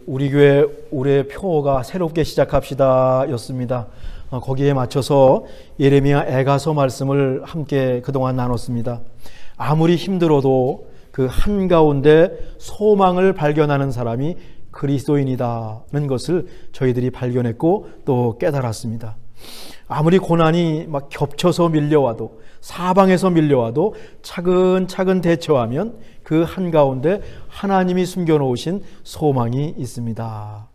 우리 교회 올해 표어가 새롭게 시작합시다 였습니다. 거기에 맞춰서 예레미야 애가서 말씀을 함께 그동안 나눴습니다. 아무리 힘들어도 그 한가운데 소망을 발견하는 사람이 그리스도인이다는 것을 저희들이 발견했고 또 깨달았습니다. 아무리 고난이 막 겹쳐서 밀려와도, 사방에서 밀려와도 차근차근 대처하면 그 한가운데 하나님이 숨겨놓으신 소망이 있습니다.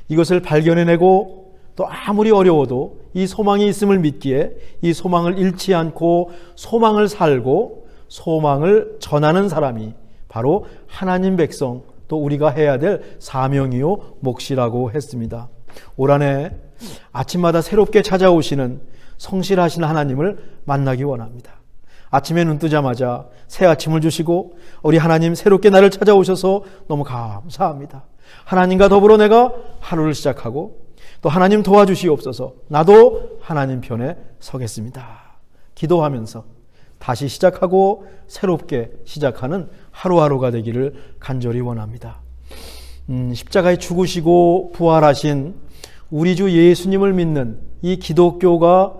이것을 발견해내고 또 아무리 어려워도 이 소망이 있음을 믿기에 이 소망을 잃지 않고 소망을 살고 소망을 전하는 사람이 바로 하나님 백성, 또 우리가 해야 될 사명이요 몫이라고 했습니다. 올 한해 아침마다 새롭게 찾아오시는 성실하신 하나님을 만나기 원합니다. 아침에 눈 뜨자마자 새 아침을 주시고 우리 하나님 새롭게 나를 찾아오셔서 너무 감사합니다. 하나님과 더불어 내가 하루를 시작하고 또 하나님 도와주시옵소서, 나도 하나님 편에 서겠습니다. 기도하면서 다시 시작하고 새롭게 시작하는 하루하루가 되기를 간절히 원합니다. 십자가에 죽으시고 부활하신 우리 주 예수님을 믿는 이 기독교가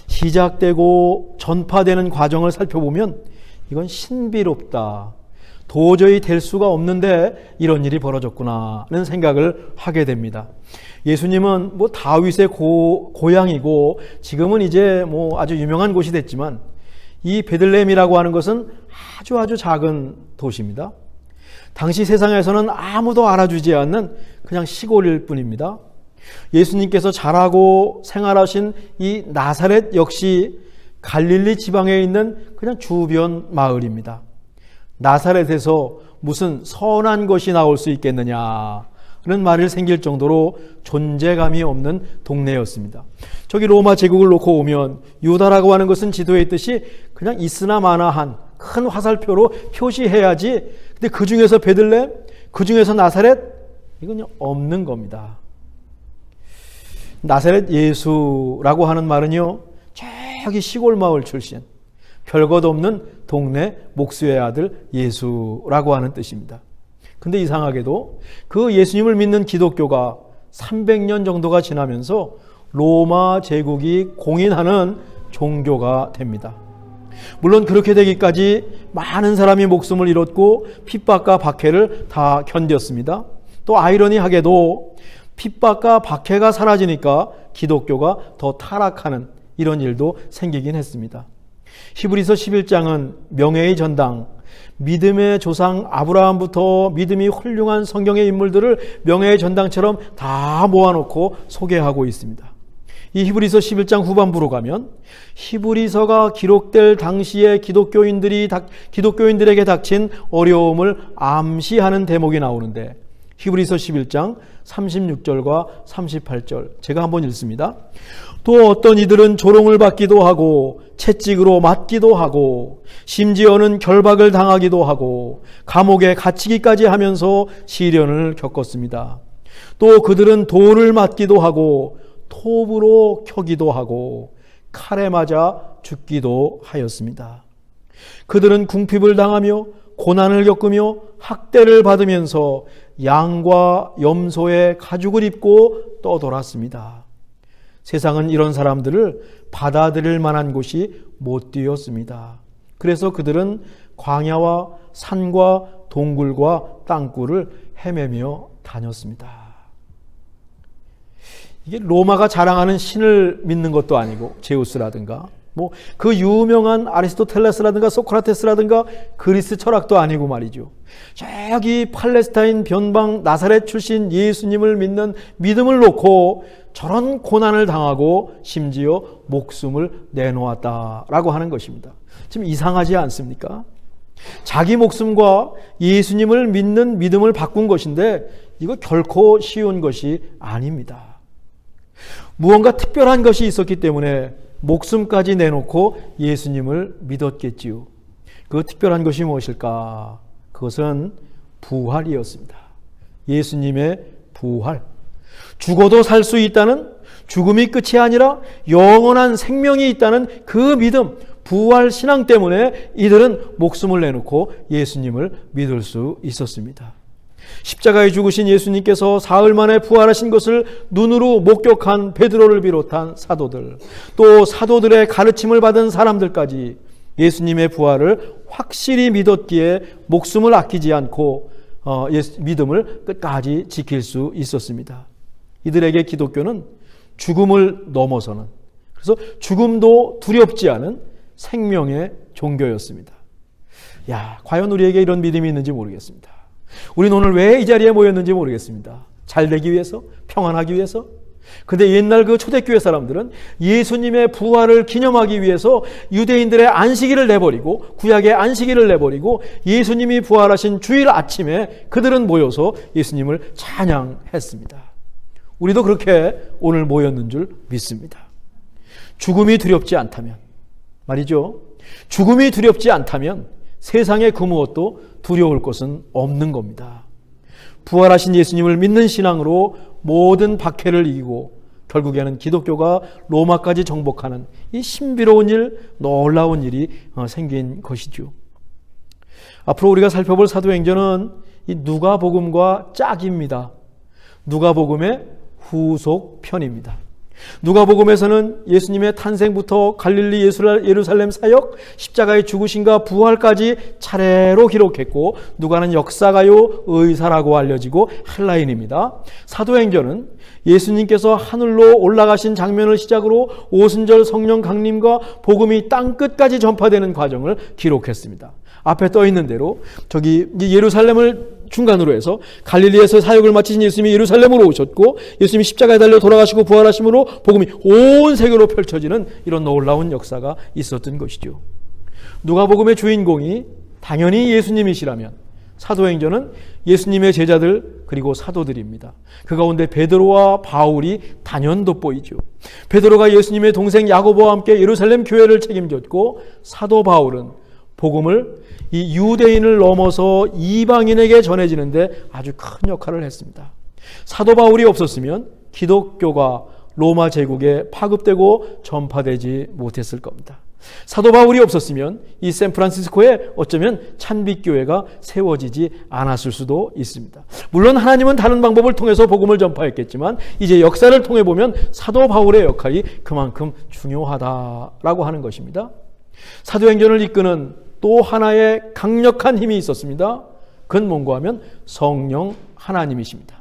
시작되고 전파되는 과정을 살펴보면 이건 신비롭다, 도저히 될 수가 없는데 이런 일이 벌어졌구나는 생각을 하게 됩니다. 예수님은 다윗의 고향이고 지금은 이제 아주 유명한 곳이 됐지만 이 베들레헴이라고 하는 것은 아주 작은 도시입니다. 당시 세상에서는 아무도 알아주지 않는 그냥 시골일 뿐입니다. 예수님께서 자라고 생활하신 이 나사렛 역시 갈릴리 지방에 있는 그냥 주변 마을입니다. 나사렛에서 무슨 선한 것이 나올 수 있겠느냐는 말이 생길 정도로 존재감이 없는 동네였습니다. 저기 로마 제국을 놓고 오면 유다라고 하는 것은 지도에 있듯이 그냥 있으나 마나한 큰 화살표로 표시해야지, 근데 그 중에서 베들레헴, 그 중에서 나사렛, 이건 없는 겁니다. 나사렛 예수라고 하는 말은요, 저기 시골 마을 출신, 별것 없는 동네 목수의 아들 예수라고 하는 뜻입니다. 근데 이상하게도 그 예수님을 믿는 기독교가 300년 정도가 지나면서 로마 제국이 공인하는 종교가 됩니다. 물론 그렇게 되기까지 많은 사람이 목숨을 잃었고 핍박과 박해를 다 견뎠습니다. 또 아이러니하게도 핍박과 박해가 사라지니까 기독교가 더 타락하는 이런 일도 생기긴 했습니다. 히브리서 11장은 명예의 전당, 믿음의 조상 아브라함부터 믿음이 훌륭한 성경의 인물들을 명예의 전당처럼 다 모아놓고 소개하고 있습니다. 이 히브리서 11장 후반부로 가면 히브리서가 기록될 당시에 기독교인들에게 닥친 어려움을 암시하는 대목이 나오는데, 히브리서 11장 36절과 38절 제가 한번 읽습니다. 또 어떤 이들은 조롱을 받기도 하고 채찍으로 맞기도 하고 심지어는 결박을 당하기도 하고 감옥에 갇히기까지 하면서 시련을 겪었습니다. 또 그들은 돌을 맞기도 하고 톱으로 켜기도 하고 칼에 맞아 죽기도 하였습니다. 그들은 궁핍을 당하며 고난을 겪으며 학대를 받으면서 양과 염소의 가죽을 입고 떠돌았습니다. 세상은 이런 사람들을 받아들일 만한 곳이 못 되었습니다. 그래서 그들은 광야와 산과 동굴과 땅굴을 헤매며 다녔습니다. 이게 로마가 자랑하는 신을 믿는 것도 아니고 제우스라든가 그 유명한 아리스토텔레스라든가 소크라테스라든가 그리스 철학도 아니고 말이죠. 저기 팔레스타인 변방 나사렛 출신 예수님을 믿는 믿음을 놓고 저런 고난을 당하고 심지어 목숨을 내놓았다라고 하는 것입니다. 지금 이상하지 않습니까? 자기 목숨과 예수님을 믿는 믿음을 바꾼 것인데 이거 결코 쉬운 것이 아닙니다. 무언가 특별한 것이 있었기 때문에 목숨까지 내놓고 예수님을 믿었겠지요. 그 특별한 것이 무엇일까? 그것은 부활이었습니다. 예수님의 부활. 죽어도 살 수 있다는, 죽음이 끝이 아니라 영원한 생명이 있다는 그 믿음, 부활 신앙 때문에 이들은 목숨을 내놓고 예수님을 믿을 수 있었습니다. 십자가에 죽으신 예수님께서 사흘 만에 부활하신 것을 눈으로 목격한 베드로를 비롯한 사도들, 또 사도들의 가르침을 받은 사람들까지 예수님의 부활을 확실히 믿었기에 목숨을 아끼지 않고 믿음을 끝까지 지킬 수 있었습니다. 이들에게 기독교는 죽음을 넘어서는, 그래서 죽음도 두렵지 않은 생명의 종교였습니다. 과연 우리에게 이런 믿음이 있는지 모르겠습니다. 우리는 오늘 왜 이 자리에 모였는지 모르겠습니다. 잘 되기 위해서? 평안하기 위해서? 근데 옛날 그 초대교회 사람들은 예수님의 부활을 기념하기 위해서 유대인들의 안식일을 내버리고, 구약의 안식일을 내버리고 예수님이 부활하신 주일 아침에 그들은 모여서 예수님을 찬양했습니다. 우리도 그렇게 오늘 모였는 줄 믿습니다. 죽음이 두렵지 않다면 말이죠. 죽음이 두렵지 않다면 세상의 그 무엇도 두려울 것은 없는 겁니다. 부활하신 예수님을 믿는 신앙으로 모든 박해를 이기고 결국에는 기독교가 로마까지 정복하는 이 신비로운 일, 놀라운 일이 생긴 것이죠. 앞으로 우리가 살펴볼 사도행전은 이 누가복음과 짝입니다. 누가복음의 후속편입니다. 누가복음에서는 예수님의 탄생부터 갈릴리 예루살렘 사역, 십자가의 죽으심과 부활까지 차례로 기록했고, 누가는 역사가요 의사라고 알려지고 헬라인입니다. 사도행전은 예수님께서 하늘로 올라가신 장면을 시작으로 오순절 성령 강림과 복음이 땅끝까지 전파되는 과정을 기록했습니다. 앞에 떠 있는 대로 저기 예루살렘을 중간으로 해서 갈릴리에서 사역을 마치신 예수님이 예루살렘으로 오셨고, 예수님이 십자가에 달려 돌아가시고 부활하심으로 복음이 온 세계로 펼쳐지는 이런 놀라운 역사가 있었던 것이죠. 누가복음의 주인공이 당연히 예수님이시라면 사도행전은 예수님의 제자들 그리고 사도들입니다. 그 가운데 베드로와 바울이 단연 돋보이죠. 베드로가 예수님의 동생 야고보와 함께 예루살렘 교회를 책임졌고, 사도 바울은 복음을 이 유대인을 넘어서 이방인에게 전해지는데 아주 큰 역할을 했습니다. 사도 바울이 없었으면 기독교가 로마 제국에 파급되고 전파되지 못했을 겁니다. 사도 바울이 없었으면 이 샌프란시스코에 어쩌면 찬빛교회가 세워지지 않았을 수도 있습니다. 물론 하나님은 다른 방법을 통해서 복음을 전파했겠지만 이제 역사를 통해 보면 사도 바울의 역할이 그만큼 중요하다라고 하는 것입니다. 사도행전을 이끄는 또 하나의 강력한 힘이 있었습니다. 그건 뭔가 하면 성령 하나님이십니다.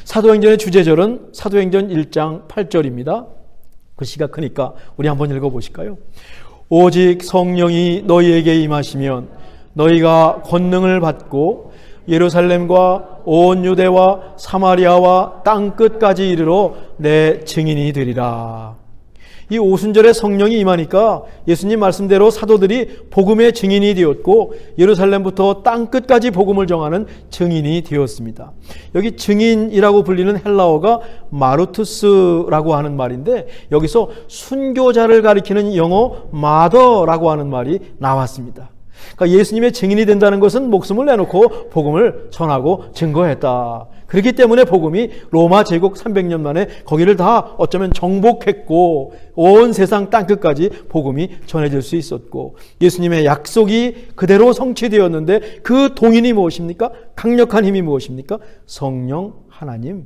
사도행전의 주제절은 사도행전 1장 8절입니다. 글씨가 크니까 우리 한번 읽어보실까요? 오직 성령이 너희에게 임하시면 너희가 권능을 받고 예루살렘과 온 유대와 사마리아와 땅끝까지 이르러 내 증인이 되리라. 이 오순절에 성령이 임하니까 예수님 말씀대로 사도들이 복음의 증인이 되었고, 예루살렘부터 땅끝까지 복음을 전하는 증인이 되었습니다. 여기 증인이라고 불리는 헬라어가 마르투스라고 하는 말인데, 여기서 순교자를 가리키는 영어 마더라고 하는 말이 나왔습니다. 그러니까 예수님의 증인이 된다는 것은 목숨을 내놓고 복음을 전하고 증거했다. 그렇기 때문에 복음이 로마 제국 300년 만에 거기를 다 어쩌면 정복했고, 온 세상 땅끝까지 복음이 전해질 수 있었고, 예수님의 약속이 그대로 성취되었는데 그 동인이 무엇입니까? 강력한 힘이 무엇입니까? 성령 하나님.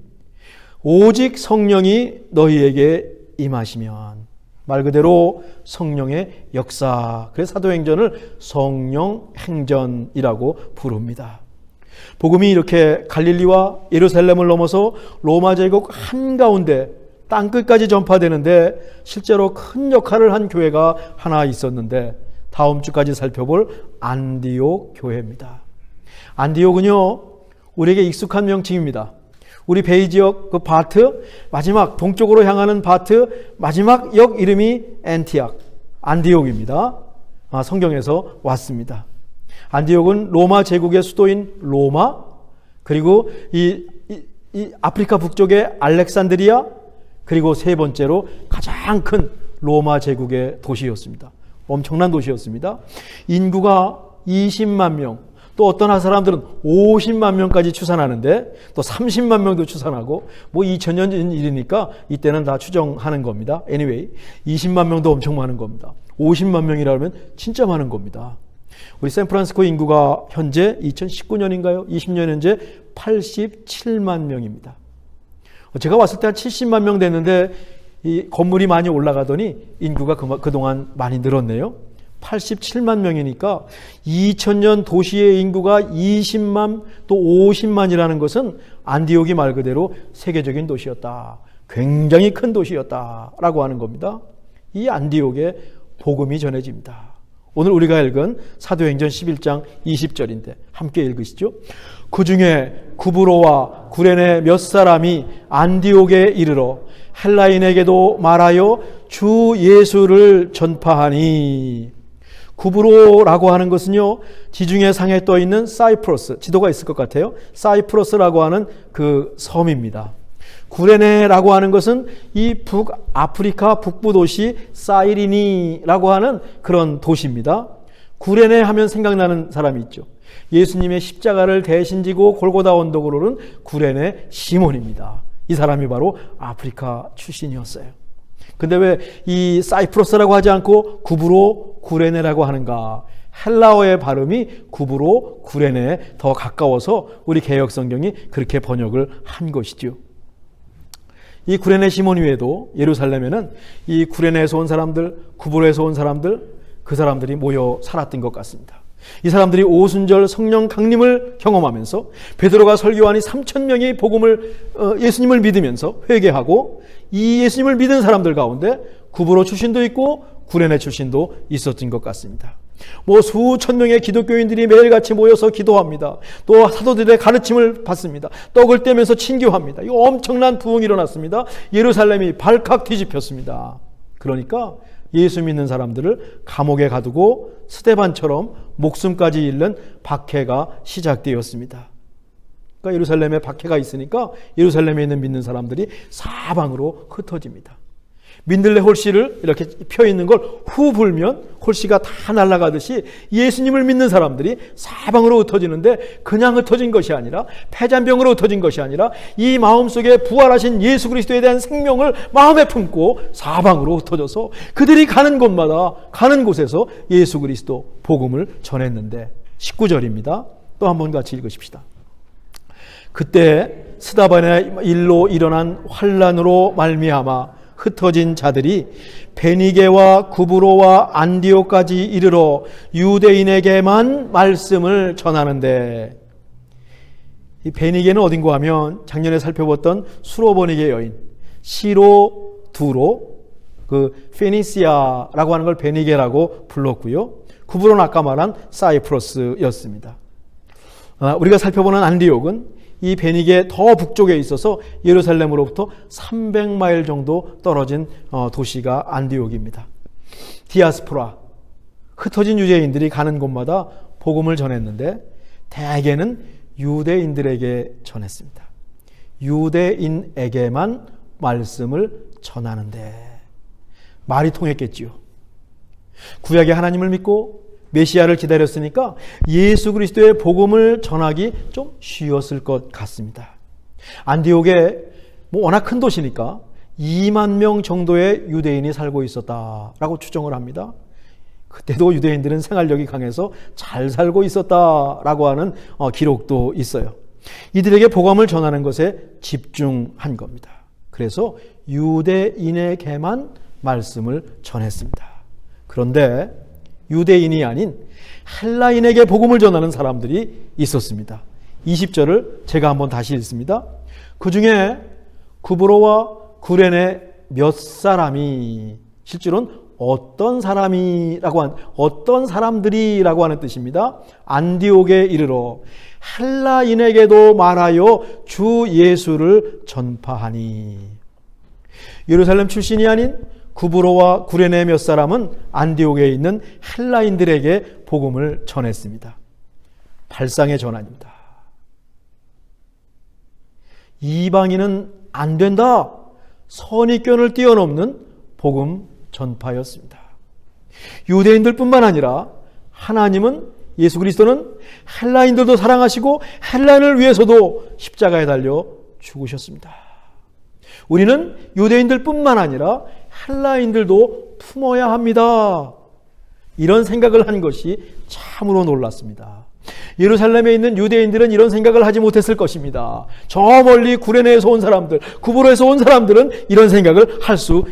오직 성령이 너희에게 임하시면, 말 그대로 성령의 역사. 그래서 사도행전을 성령 행전이라고 부릅니다. 복음이 이렇게 갈릴리와 예루살렘을 넘어서 로마 제국 한가운데 땅끝까지 전파되는데 실제로 큰 역할을 한 교회가 하나 있었는데, 다음 주까지 살펴볼 안디옥 교회입니다. 안디옥은요, 우리에게 익숙한 명칭입니다. 우리 베이 지역 그 바트, 마지막 동쪽으로 향하는 바트 마지막 역 이름이 엔티악, 안디옥입니다. 성경에서 왔습니다. 안디옥은 로마 제국의 수도인 로마, 그리고 이 아프리카 북쪽의 알렉산드리아, 그리고 세 번째로 가장 큰 로마 제국의 도시였습니다. 엄청난 도시였습니다. 인구가 20만 명, 또 어떤 사람들은 50만 명까지 추산하는데 또 30만 명도 추산하고, 뭐 2000년 전 일이니까 이때는 다 추정하는 겁니다. anyway, 20만 명도 엄청 많은 겁니다. 50만 명이라면 진짜 많은 겁니다. 우리 샌프란시스코 인구가 현재 2019년인가요? 20년 현재 87만 명입니다. 제가 왔을 때 한 70만 명 됐는데 이 건물이 많이 올라가더니 인구가 그동안 많이 늘었네요. 87만 명이니까 2000년 도시의 인구가 20만 또 50만이라는 것은 안디옥이 말 그대로 세계적인 도시였다. 굉장히 큰 도시였다라고 하는 겁니다. 이 안디옥에 복음이 전해집니다. 오늘 우리가 읽은 사도행전 11장 20절인데 함께 읽으시죠. 그 중에 구브로와 구레네 몇 사람이 안디옥에 이르러 헬라인에게도 말하여 주 예수를 전파하니. 구브로라고 하는 것은요, 지중해 상에 떠 있는 사이프러스, 지도가 있을 것 같아요. 사이프러스라고 하는 그 섬입니다. 구레네라고 하는 것은 이 북아프리카 북부 도시 사이리니라고 하는 그런 도시입니다. 구레네 하면 생각나는 사람이 있죠. 예수님의 십자가를 대신 지고 골고다 언덕을 오른 구레네 시몬입니다. 이 사람이 바로 아프리카 출신이었어요. 근데 왜 이 사이프러스라고 하지 않고 구브로 구레네라고 하는가? 헬라어의 발음이 구브로 구레네에 더 가까워서 우리 개역성경이 그렇게 번역을 한 것이죠. 이 구레네 시몬 외에도 예루살렘에는 이 구레네에서 온 사람들, 구브로에서 온 사람들, 그 사람들이 모여 살았던 것 같습니다. 이 사람들이 오순절 성령 강림을 경험하면서 베드로가 설교하니 3,000명이 복음을 예수님을 믿으면서 회개하고, 이 예수님을 믿은 사람들 가운데 구브로 출신도 있고 구레네 출신도 있었던 것 같습니다. 수천 명의 기독교인들이 매일같이 모여서 기도합니다. 또 사도들의 가르침을 받습니다. 떡을 떼면서 친교합니다. 이 엄청난 부흥이 일어났습니다. 예루살렘이 발칵 뒤집혔습니다. 그러니까 예수 믿는 사람들을 감옥에 가두고 스데반처럼 목숨까지 잃는 박해가 시작되었습니다. 그러니까 예루살렘에 박해가 있으니까 예루살렘에 있는 믿는 사람들이 사방으로 흩어집니다. 민들레 홀씨를 이렇게 펴 있는 걸 후 불면 홀씨가 다 날아가듯이 예수님을 믿는 사람들이 사방으로 흩어지는데, 그냥 흩어진 것이 아니라, 폐잔병으로 흩어진 것이 아니라, 이 마음속에 부활하신 예수 그리스도에 대한 생명을 마음에 품고 사방으로 흩어져서 그들이 가는 곳마다, 가는 곳에서 예수 그리스도 복음을 전했는데, 19절입니다. 또 한번 같이 읽으십시다. 그때 스다반의 일로 일어난 환난으로 말미암아 흩어진 자들이 베니게와 구브로와 안디옥까지 이르러 유대인에게만 말씀을 전하는데, 이 베니게는 어딘가 하면 작년에 살펴봤던 수로보니게 여인 시로 두로, 그 페니시아라고 하는 걸 베니게라고 불렀고요. 구브로는 아까 말한 사이프러스였습니다. 우리가 살펴보는 안디옥은 이 베니게 더 북쪽에 있어서 예루살렘으로부터 300마일 정도 떨어진 도시가 안디옥입니다. 디아스포라, 흩어진 유대인들이 가는 곳마다 복음을 전했는데 대개는 유대인들에게 전했습니다. 유대인에게만 말씀을 전하는데 말이 통했겠지요. 구약의 하나님을 믿고 메시아를 기다렸으니까 예수 그리스도의 복음을 전하기 좀 쉬웠을 것 같습니다. 안디옥에 워낙 큰 도시니까 2만 명 정도의 유대인이 살고 있었다라고 추정을 합니다. 그때도 유대인들은 생활력이 강해서 잘 살고 있었다라고 하는 기록도 있어요. 이들에게 복음을 전하는 것에 집중한 겁니다. 그래서 유대인에게만 말씀을 전했습니다. 그런데 유대인이 아닌 헬라인에게 복음을 전하는 사람들이 있었습니다. 20절을 제가 한번 다시 읽습니다. 그 중에 구브로와 구레네 몇 사람이, 실제로는 어떤 사람들이라고 하는 뜻입니다. 안디옥에 이르러 헬라인에게도 말하여 주 예수를 전파하니. 예루살렘 출신이 아닌 구브로와 구레네 몇 사람은 안디옥에 있는 헬라인들에게 복음을 전했습니다. 발상의 전환입니다. 이방인은 안 된다. 선입견을 뛰어넘는 복음 전파였습니다. 유대인들뿐만 아니라 하나님은, 예수 그리스도는 헬라인들도 사랑하시고 헬라인을 위해서도 십자가에 달려 죽으셨습니다. 우리는 유대인들뿐만 아니라 헬라인들도 품어야 합니다. 이런 생각을 한 것이 참으로 놀랐습니다. 예루살렘에 있는 유대인들은 이런 생각을 하지 못했을 것입니다. 저 멀리 구레네에서 온 사람들, 구브로에서 온 사람들은 이런 생각을 할 수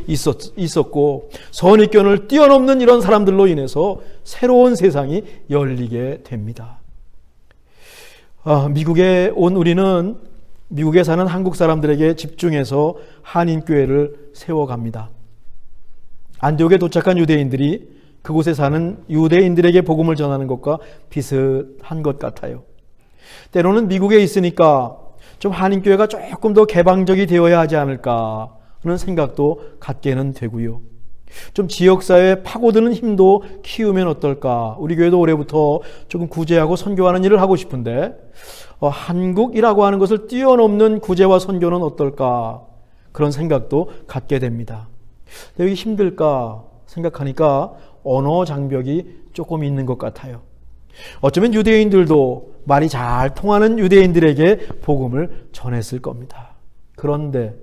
있었고, 선입견을 뛰어넘는 이런 사람들로 인해서 새로운 세상이 열리게 됩니다. 미국에 온 우리는 미국에 사는 한국 사람들에게 집중해서 한인교회를 세워갑니다. 안디옥에 도착한 유대인들이 그곳에 사는 유대인들에게 복음을 전하는 것과 비슷한 것 같아요. 때로는 미국에 있으니까 좀 한인교회가 조금 더 개방적이 되어야 하지 않을까 하는 생각도 갖게는 되고요. 좀 지역사회에 파고드는 힘도 키우면 어떨까. 우리 교회도 올해부터 조금 구제하고 선교하는 일을 하고 싶은데 한국이라고 하는 것을 뛰어넘는 구제와 선교는 어떨까. 그런 생각도 갖게 됩니다. 근데 여기 힘들까 생각하니까 언어 장벽이 조금 있는 것 같아요. 어쩌면 유대인들도 말이 잘 통하는 유대인들에게 복음을 전했을 겁니다. 그런데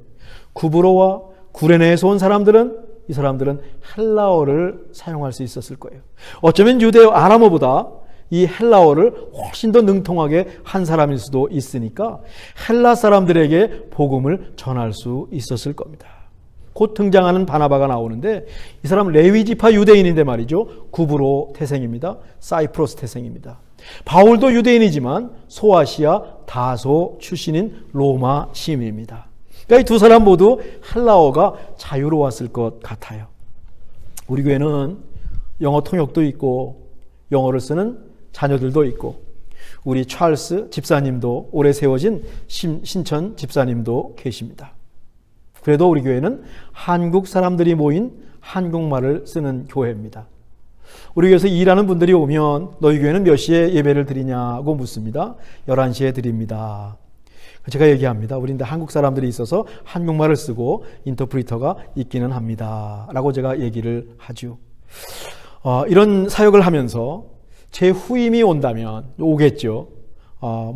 구브로와 구레네에서 온 사람들은 이 사람들은 헬라어를 사용할 수 있었을 거예요. 어쩌면 유대어 아람어보다 이 헬라어를 훨씬 더 능통하게 한 사람일 수도 있으니까 헬라 사람들에게 복음을 전할 수 있었을 겁니다. 곧 등장하는 바나바가 나오는데 이 사람 레위 지파 유대인인데 말이죠. 구브로 태생입니다. 사이프러스 태생입니다. 바울도 유대인이지만 소아시아 다소 출신인 로마 시민입니다. 그러니까 이 두 사람 모두 헬라어가 자유로웠을 것 같아요. 우리 교회는 영어 통역도 있고 영어를 쓰는 자녀들도 있고 우리 찰스 집사님도 오래 세워진 신천 집사님도 계십니다. 그래도 우리 교회는 한국 사람들이 모인 한국말을 쓰는 교회입니다. 우리 교회에서 일하는 분들이 오면 너희 교회는 몇 시에 예배를 드리냐고 묻습니다. 11시에 드립니다. 제가 얘기합니다. 우리는 한국 사람들이 있어서 한국말을 쓰고 인터프리터가 있기는 합니다. 라고 제가 얘기를 하죠. 이런 사역을 하면서 제 후임이 온다면 오겠죠.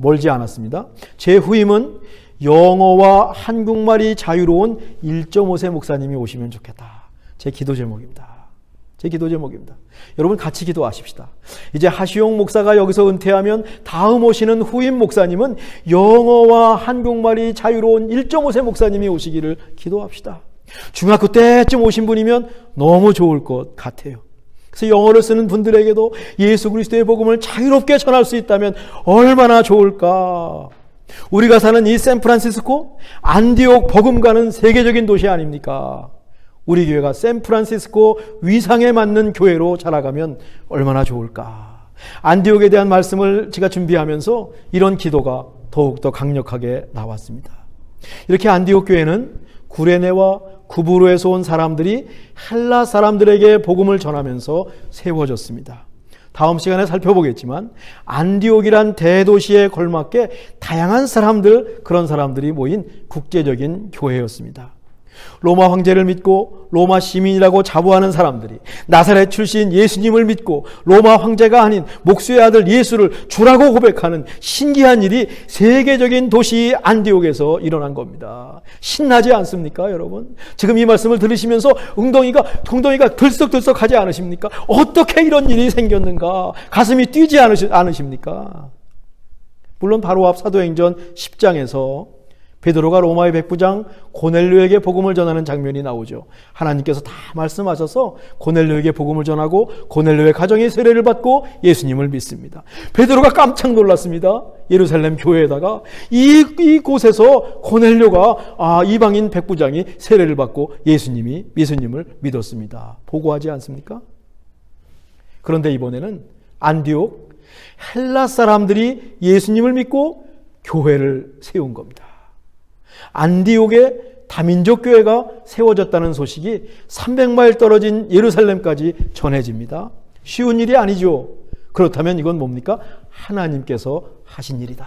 멀지 않았습니다. 제 후임은 영어와 한국말이 자유로운 1.5세 목사님이 오시면 좋겠다. 제 기도 제목입니다. 제 기도 제목입니다. 여러분 같이 기도하십시다. 이제 하시용 목사가 여기서 은퇴하면 다음 오시는 후임 목사님은 영어와 한국말이 자유로운 1.5세 목사님이 오시기를 기도합시다. 중학교 때쯤 오신 분이면 너무 좋을 것 같아요. 그래서 영어를 쓰는 분들에게도 예수 그리스도의 복음을 자유롭게 전할 수 있다면 얼마나 좋을까. 우리가 사는 이 샌프란시스코, 안디옥 버금가는 세계적인 도시 아닙니까? 우리 교회가 샌프란시스코 위상에 맞는 교회로 자라가면 얼마나 좋을까? 안디옥에 대한 말씀을 제가 준비하면서 이런 기도가 더욱더 강력하게 나왔습니다. 이렇게 안디옥 교회는 구레네와 구브로에서 온 사람들이 헬라 사람들에게 복음을 전하면서 세워졌습니다. 다음 시간에 살펴보겠지만 안디옥이란 대도시에 걸맞게 다양한 사람들, 그런 사람들이 모인 국제적인 교회였습니다. 로마 황제를 믿고 로마 시민이라고 자부하는 사람들이 나사렛 출신 예수님을 믿고 로마 황제가 아닌 목수의 아들 예수를 주라고 고백하는 신기한 일이 세계적인 도시 안디옥에서 일어난 겁니다. 신나지 않습니까, 여러분? 지금 이 말씀을 들으시면서 웅덩이가 들썩들썩하지 않으십니까? 어떻게 이런 일이 생겼는가? 가슴이 뛰지 않으십니까? 물론 바로 앞 사도행전 10장에서 베드로가 로마의 백부장 고넬료에게 복음을 전하는 장면이 나오죠. 하나님께서 다 말씀하셔서 고넬료에게 복음을 전하고 고넬료의 가정이 세례를 받고 예수님을 믿습니다. 베드로가 깜짝 놀랐습니다. 예루살렘 교회에다가 이곳에서 고넬료가 이방인 백부장이 세례를 받고 예수님을 믿었습니다. 보고하지 않습니까? 그런데 이번에는 안디옥 헬라 사람들이 예수님을 믿고 교회를 세운 겁니다. 안디옥에 다민족 교회가 세워졌다는 소식이 300마일 떨어진 예루살렘까지 전해집니다. 쉬운 일이 아니죠. 그렇다면 이건 뭡니까? 하나님께서 하신 일이다.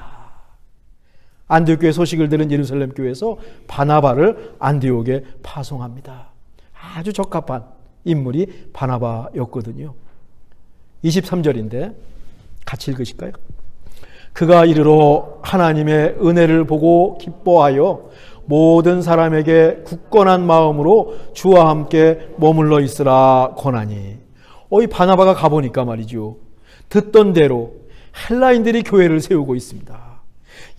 안디옥 교회 소식을 들은 예루살렘 교회에서 바나바를 안디옥에 파송합니다. 아주 적합한 인물이 바나바였거든요. 23절인데 같이 읽으실까요? 그가 이르러 하나님의 은혜를 보고 기뻐하여 모든 사람에게 굳건한 마음으로 주와 함께 머물러 있으라 권하니. 이 바나바가 가보니까 말이죠. 듣던 대로 헬라인들이 교회를 세우고 있습니다.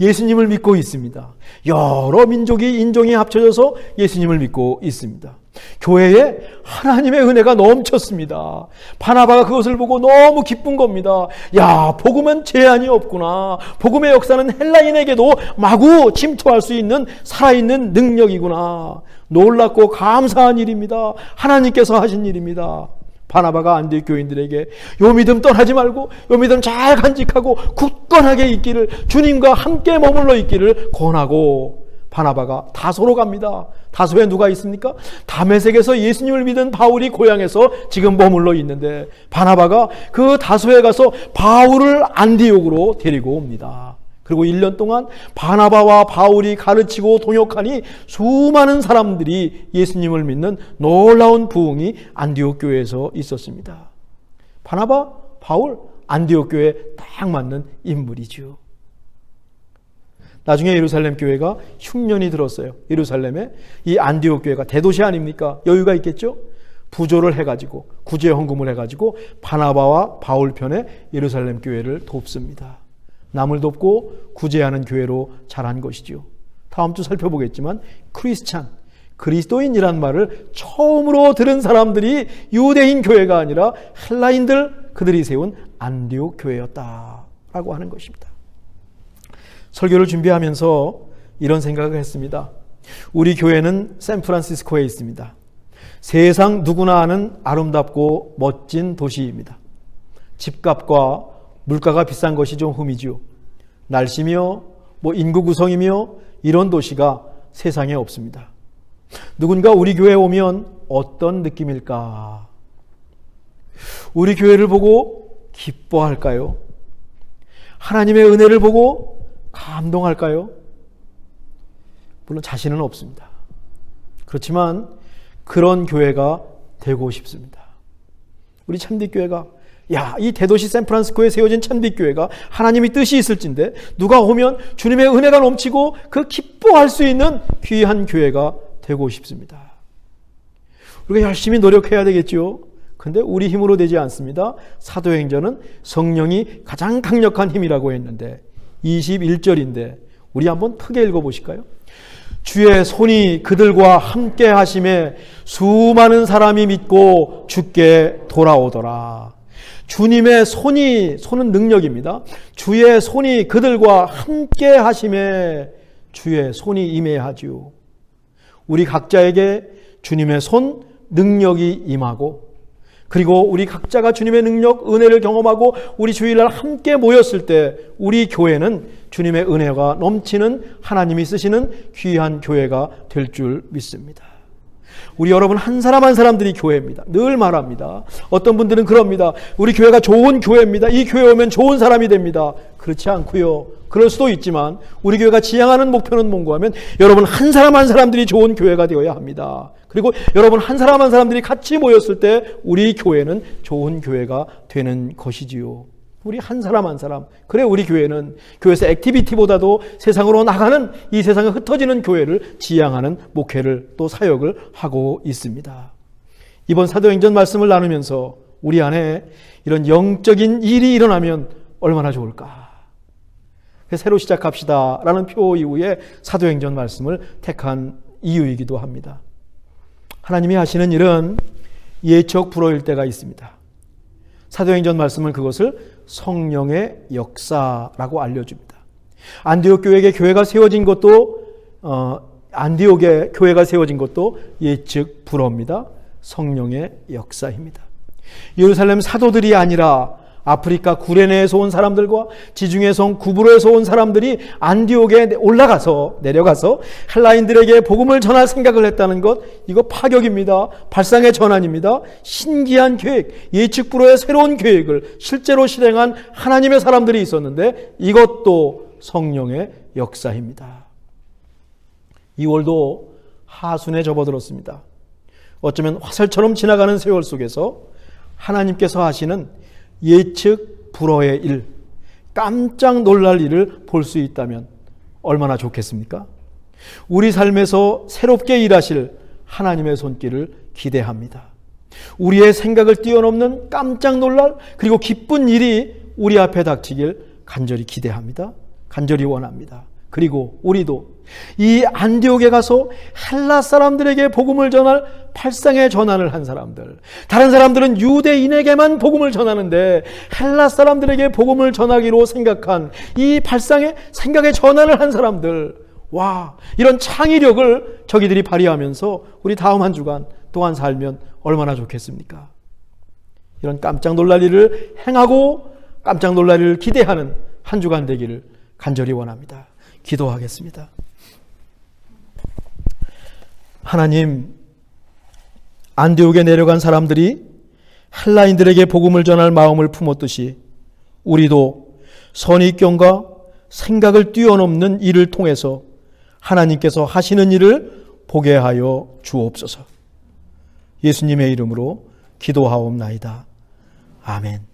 예수님을 믿고 있습니다. 여러 민족이 인종이 합쳐져서 예수님을 믿고 있습니다. 교회에 하나님의 은혜가 넘쳤습니다. 바나바가 그것을 보고 너무 기쁜 겁니다. 야, 복음은 제한이 없구나. 복음의 역사는 헬라인에게도 마구 침투할 수 있는 살아있는 능력이구나. 놀랍고 감사한 일입니다. 하나님께서 하신 일입니다. 바나바가 안디옥 교인들에게 요 믿음 떠나지 말고 요 믿음 잘 간직하고 굳건하게 있기를, 주님과 함께 머물러 있기를 권하고, 바나바가 다소로 갑니다. 다소에 누가 있습니까? 다메섹에서 예수님을 믿은 바울이 고향에서 지금 머물러 있는데, 바나바가 그 다소에 가서 바울을 안디옥으로 데리고 옵니다. 그리고 1년 동안 바나바와 바울이 가르치고 동역하니 수많은 사람들이 예수님을 믿는 놀라운 부흥이 안디옥 교회에서 있었습니다. 바나바, 바울, 안디옥 교회에 딱 맞는 인물이죠. 나중에 예루살렘 교회가 흉년이 들었어요. 예루살렘에 이 안디옥 교회가 대도시 아닙니까? 여유가 있겠죠? 부조를 해가지고, 구제 헌금을 해가지고 바나바와 바울 편에 예루살렘 교회를 돕습니다. 남을 돕고 구제하는 교회로 자란 것이죠. 다음 주 살펴보겠지만 크리스찬, 그리스도인이란 말을 처음으로 들은 사람들이 유대인 교회가 아니라 헬라인들, 그들이 세운 안디옥 교회였다라고 하는 것입니다. 설교를 준비하면서 이런 생각을 했습니다. 우리 교회는 샌프란시스코에 있습니다. 세상 누구나 아는 아름답고 멋진 도시입니다. 집값과 물가가 비싼 것이 좀 흠이죠. 날씨며 인구 구성이며 이런 도시가 세상에 없습니다. 누군가 우리 교회에 오면 어떤 느낌일까? 우리 교회를 보고 기뻐할까요? 하나님의 은혜를 보고 감동할까요? 물론 자신은 없습니다. 그렇지만 그런 교회가 되고 싶습니다. 우리 참빛교회가, 이 대도시 샌프란시스코에 세워진 참빛교회가 하나님의 뜻이 있을진데 누가 오면 주님의 은혜가 넘치고 그 기뻐할 수 있는 귀한 교회가 되고 싶습니다. 우리가 열심히 노력해야 되겠죠. 근데 우리 힘으로 되지 않습니다. 사도행전은 성령이 가장 강력한 힘이라고 했는데 21절인데 우리 한번 크게 읽어보실까요? 주의 손이 그들과 함께 하심에 수많은 사람이 믿고 주께 돌아오더라. 주님의 손은 능력입니다. 주의 손이 그들과 함께 하심에 주의 손이 임해하지요. 우리 각자에게 주님의 손, 능력이 임하고, 그리고 우리 각자가 주님의 능력, 은혜를 경험하고 우리 주일날 함께 모였을 때 우리 교회는 주님의 은혜가 넘치는 하나님이 쓰시는 귀한 교회가 될 줄 믿습니다. 우리 여러분 한 사람 한 사람들이 교회입니다. 늘 말합니다. 어떤 분들은 그럽니다. 우리 교회가 좋은 교회입니다. 이 교회 오면 좋은 사람이 됩니다. 그렇지 않고요. 그럴 수도 있지만 우리 교회가 지향하는 목표는 뭔가 하면 여러분 한 사람 한 사람들이 좋은 교회가 되어야 합니다. 그리고 여러분 한 사람 한 사람들이 같이 모였을 때 우리 교회는 좋은 교회가 되는 것이지요. 우리 한 사람 한 사람. 그래 우리 교회는 교회에서 액티비티보다도 세상으로 나가는, 이 세상에 흩어지는 교회를 지향하는 목회를 또 사역을 하고 있습니다. 이번 사도행전 말씀을 나누면서 우리 안에 이런 영적인 일이 일어나면 얼마나 좋을까. 새로 시작합시다 라는 표 이후에 사도행전 말씀을 택한 이유이기도 합니다. 하나님이 하시는 일은 예측 불허일 때가 있습니다. 사도행전 말씀은 그것을 성령의 역사라고 알려줍니다. 안디옥 교회에 교회가 세워진 것도 안디옥에 교회가 세워진 것도 예측 불허입니다. 성령의 역사입니다. 예루살렘 사도들이 아니라 아프리카 구레네에서 온 사람들과 지중해 성 구브로에서 온 사람들이 안디옥에 내려가서 헬라인들에게 복음을 전할 생각을 했다는 것, 이거 파격입니다. 발상의 전환입니다. 신기한 계획, 예측 불허의 새로운 계획을 실제로 실행한 하나님의 사람들이 있었는데 이것도 성령의 역사입니다. 2월도 하순에 접어들었습니다. 어쩌면 화살처럼 지나가는 세월 속에서 하나님께서 하시는 예측 불허의 일, 깜짝 놀랄 일을 볼 수 있다면 얼마나 좋겠습니까? 우리 삶에서 새롭게 일하실 하나님의 손길을 기대합니다. 우리의 생각을 뛰어넘는 깜짝 놀랄, 그리고 기쁜 일이 우리 앞에 닥치길 간절히 기대합니다. 간절히 원합니다. 그리고 우리도 이 안디옥에 가서 헬라 사람들에게 복음을 전할 발상의 전환을 한 사람들, 다른 사람들은 유대인에게만 복음을 전하는데 헬라 사람들에게 복음을 전하기로 생각한 이 발상의 생각의 전환을 한 사람들, 와, 이런 창의력을 저기들이 발휘하면서 우리 다음 한 주간 동안 살면 얼마나 좋겠습니까? 이런 깜짝 놀랄 일을 행하고 깜짝 놀랄 일을 기대하는 한 주간 되기를 간절히 원합니다. 기도하겠습니다. 하나님, 안디옥에 내려간 사람들이 헬라인들에게 복음을 전할 마음을 품었듯이 우리도 선입견과 생각을 뛰어넘는 일을 통해서 하나님께서 하시는 일을 보게 하여 주옵소서. 예수님의 이름으로 기도하옵나이다. 아멘.